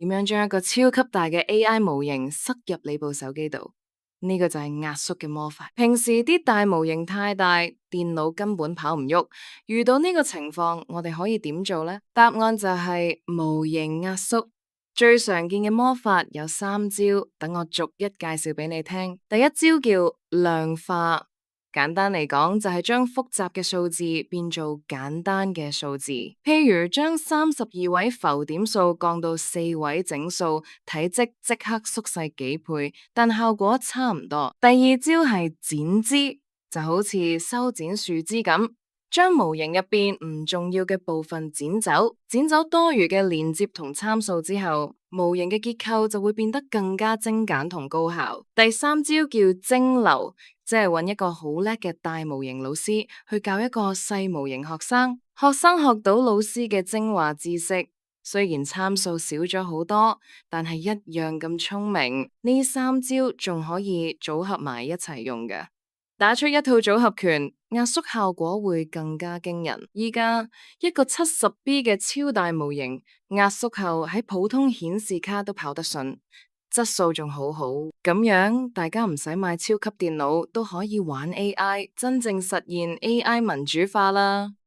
點樣將一個超級大嘅 AI 模型塞入你部手機度？呢個就係壓縮嘅魔法。平時啲大模型太大，電腦根本跑唔喐。遇到呢個情況，我哋可以點做呢？答案就係模型壓縮。最常見嘅魔法有3招，等我逐一介紹俾你聽。第一招叫量化。簡單嚟講，就係將複雜嘅數字變做簡單嘅數字。譬如將32位浮點數降到4位整數，體積即刻縮細幾倍，但效果差唔多。第二招係剪枝，就好似修剪樹枝咁，將模型入邊唔重要嘅部分剪走，剪走多餘嘅連接同參數之後，模型嘅結構就會變得更加精簡同高效。第三招叫蒸餾。即係揾一個好叻嘅大模型老師去教一個細模型學生，學生學到老師嘅精華知識，雖然參數少咗好多，但係一樣咁聰明。呢3招仲可以組合埋一齊用嘅，打出一套組合拳，壓縮效果會更加驚人。依家一個70B 嘅超大模型，壓縮後喺普通顯示卡都跑得順。質素仲好好，咁樣大家唔使買超級電腦都可以玩 AI，真正實現 AI 民主化啦。